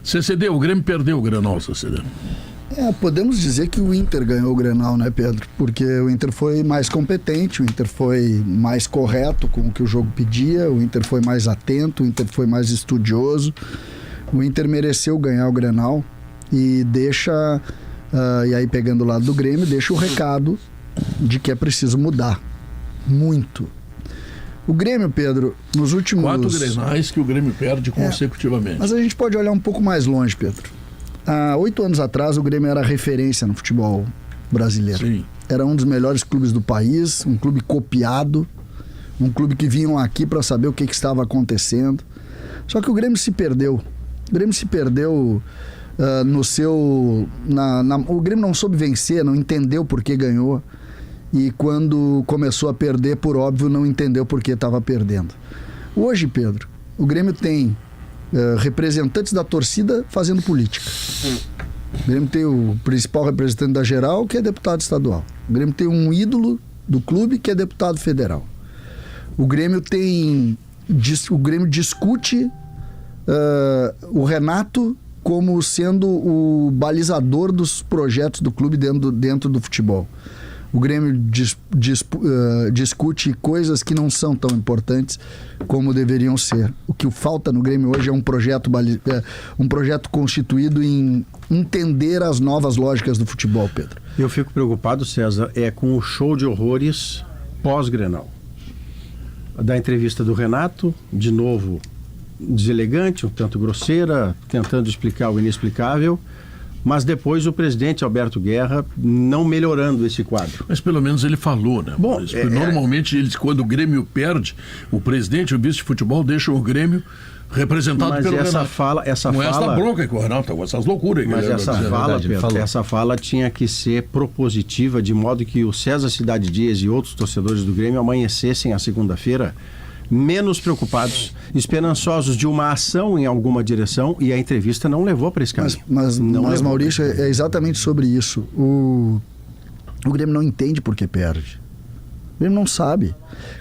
CCD, o Grêmio perdeu o Grenal, CCD. Podemos dizer que o Inter ganhou o Grenal, né, Pedro? Porque o Inter foi mais competente, o Inter foi mais correto com o que o jogo pedia, o Inter foi mais atento, o Inter foi mais estudioso. O Inter mereceu ganhar o Grenal e deixa, e aí pegando o lado do Grêmio, deixa o recado de que é preciso mudar. Muito. O Grêmio, Pedro, nos últimos... 4 Grenais que o Grêmio perde consecutivamente. Mas a gente pode olhar um pouco mais longe, Pedro. Há 8 anos atrás, o Grêmio era referência no futebol brasileiro. Sim. Era um dos melhores clubes do país, um clube copiado, um clube que vinham aqui para saber o que estava acontecendo. Só que o Grêmio se perdeu. O Grêmio se perdeu no seu... o Grêmio não soube vencer, não entendeu por que ganhou. E quando começou a perder, por óbvio, não entendeu por que estava perdendo. Hoje, Pedro, o Grêmio tem representantes da torcida fazendo política. O Grêmio tem o principal representante da geral, que é deputado estadual. O Grêmio tem um ídolo do clube, que é deputado federal. O Grêmio discute o Renato como sendo o balizador dos projetos do clube dentro do futebol. O Grêmio discute coisas que não são tão importantes como deveriam ser. O que falta no Grêmio hoje é um projeto constituído em entender as novas lógicas do futebol, Pedro. Eu fico preocupado, César, com o show de horrores pós-Grenal. Da entrevista do Renato, de novo deselegante, um tanto grosseira, tentando explicar o inexplicável. Mas depois o presidente Alberto Guerra não melhorando esse quadro. Mas pelo menos ele falou, né? Bom, normalmente quando o Grêmio perde, o presidente e o vice de futebol deixam o Grêmio representado pelo Renato. Essa bronca com o Renato, com essas loucuras. Mas essa fala tinha que ser propositiva, de modo que o César Cidade Dias e outros torcedores do Grêmio amanhecessem a segunda-feira menos preocupados, esperançosos de uma ação em alguma direção, e a entrevista não levou para esse caminho. Mas Maurício, é exatamente sobre isso. O Grêmio não entende por que perde. O Grêmio não sabe.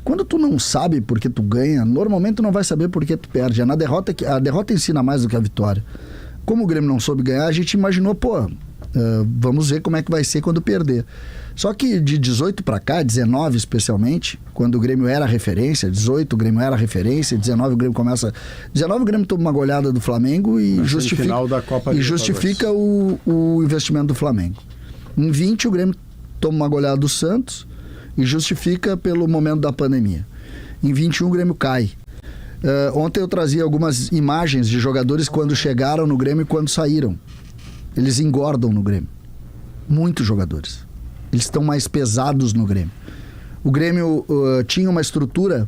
Quando tu não sabe por que tu ganha, normalmente tu não vai saber por que tu perde. A derrota ensina mais do que a vitória. Como o Grêmio não soube ganhar, a gente imaginou, vamos ver como é que vai ser quando perder. Só que de 18 para cá, 19 especialmente, quando o Grêmio era referência, 18 o Grêmio era referência, 19 o Grêmio começa... 19 o Grêmio toma uma goleada do Flamengo e justifica o investimento do Flamengo. Em 20 o Grêmio toma uma goleada do Santos e justifica pelo momento da pandemia. Em 21 o Grêmio cai. Ontem eu trazia algumas imagens de jogadores quando chegaram no Grêmio e quando saíram. Eles engordam no Grêmio. Muitos jogadores. Eles estão mais pesados no Grêmio. O Grêmio tinha uma estrutura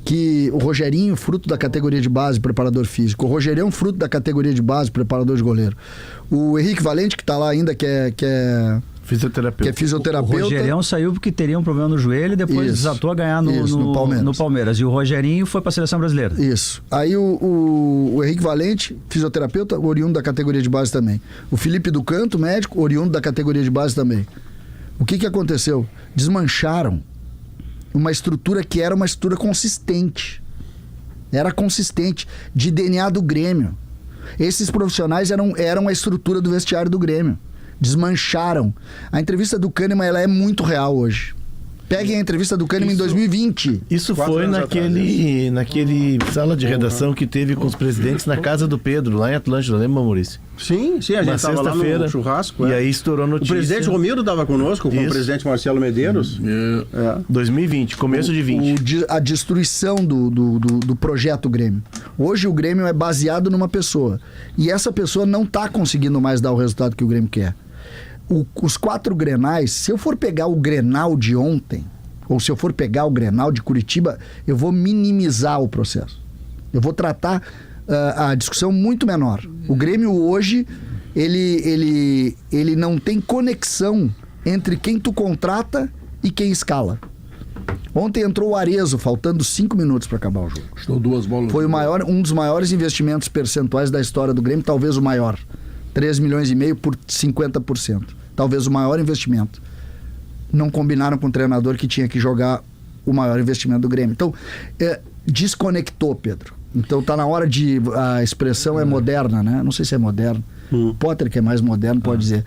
que o Rogerinho, fruto da categoria de base, preparador físico. O Rogerião, fruto da categoria de base, preparador de goleiro. O Henrique Valente, que está lá ainda, que é fisioterapeuta. O Rogerião saiu porque teria um problema no joelho e depois desatou a ganhar no Palmeiras. E o Rogerinho foi para a seleção brasileira. Isso. Aí o Henrique Valente, fisioterapeuta, oriundo da categoria de base também. O Felipe do Canto, médico, oriundo da categoria de base também. O que aconteceu? Desmancharam uma estrutura que era uma estrutura consistente. Era consistente, de DNA do Grêmio. Esses profissionais eram a estrutura do vestiário do Grêmio. Desmancharam. A entrevista do Kahneman, ela é muito real hoje. Peguem a entrevista do Kahneman em 2020. Isso foi naquele sala de redação que teve com os presidentes na casa do Pedro, lá em Atlântida, lembra, Maurício? Sim, a gente estava lá no churrasco. E aí estourou a notícia. O presidente Romero estava conosco, com o presidente Marcelo Medeiros. 2020, começo de 20. A destruição do projeto Grêmio. Hoje o Grêmio é baseado numa pessoa. E essa pessoa não está conseguindo mais dar o resultado que o Grêmio quer. Os 4 Grenais, se eu for pegar o Grenal de ontem, ou se eu for pegar o Grenal de Curitiba, eu vou minimizar o processo. Eu vou tratar a discussão muito menor. O Grêmio hoje, ele não tem conexão entre quem tu contrata e quem escala. Ontem entrou o Arezzo, faltando 5 minutos para acabar o jogo. Estou 2 bolas. Foi um dos maiores investimentos percentuais da história do Grêmio, talvez o maior. 3,5 milhões por 50%. Talvez o maior investimento. Não combinaram com o treinador que tinha que jogar o maior investimento do Grêmio. Então, desconectou, Pedro. Então tá na hora de... A expressão é moderna, né? Não sei se é moderna. Potter, que é mais moderno, pode dizer.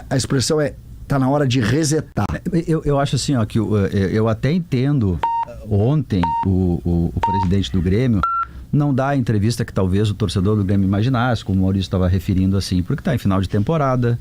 A expressão tá na hora de resetar. Eu acho assim, ó, que eu até entendo ontem o presidente do Grêmio não dá a entrevista que talvez o torcedor do Grêmio imaginasse, como o Maurício estava referindo assim, porque está em final de temporada,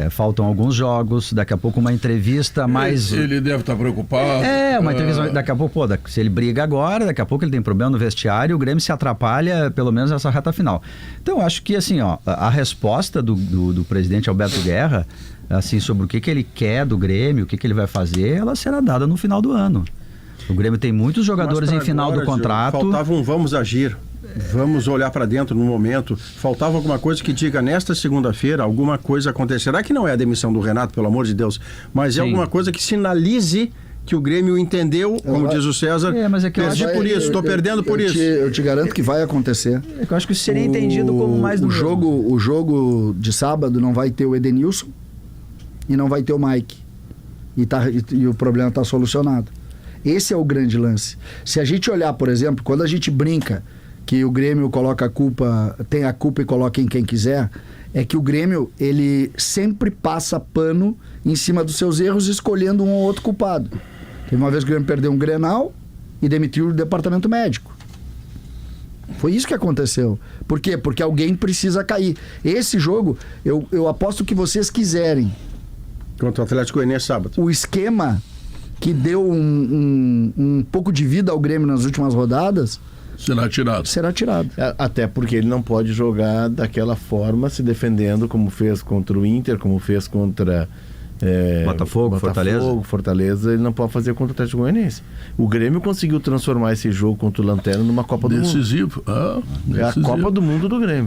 faltam alguns jogos, daqui a pouco uma entrevista mais... Ele deve estar preocupado. Uma entrevista, daqui a pouco, se ele briga agora, daqui a pouco ele tem problema no vestiário, o Grêmio se atrapalha, pelo menos nessa reta final. Então eu acho que assim, ó, a resposta do presidente Alberto Guerra, assim, sobre o que ele quer do Grêmio, o que ele vai fazer, ela será dada no final do ano. O Grêmio tem muitos jogadores em final do contrato. Faltava um vamos agir, vamos olhar para dentro no momento. Faltava alguma coisa que diga nesta segunda-feira alguma coisa acontecerá, que não é a demissão do Renato, pelo amor de Deus, mas é alguma coisa que sinalize que o Grêmio entendeu, como diz o César, mas é que perdi por isso, estou perdendo por isso. Eu te garanto que vai acontecer. Eu acho que isso seria entendido como mais do mesmo. O jogo de sábado não vai ter o Edenilson e não vai ter o Mike. E o problema está solucionado. Esse é o grande lance. Se a gente olhar, por exemplo, quando a gente brinca que o Grêmio coloca a culpa, tem a culpa e coloca em quem quiser, é que o Grêmio, ele sempre passa pano em cima dos seus erros, escolhendo um ou outro culpado. Teve uma vez que o Grêmio perdeu um Grenal e demitiu o departamento médico. Foi isso que aconteceu. Por quê? Porque alguém precisa cair. Esse jogo, eu aposto que vocês quiserem. Contra o Atlético Goianiense sábado. O esquema que deu um pouco de vida ao Grêmio nas últimas rodadas, será tirado. Até porque ele não pode jogar daquela forma, se defendendo, como fez contra o Inter, como fez contra Botafogo, Fortaleza. Ele não pode fazer contra o Atlético Goianiense. O Grêmio conseguiu transformar esse jogo contra o Lanterna numa Copa do Mundo. Decisivo. É a Copa do Mundo do Grêmio.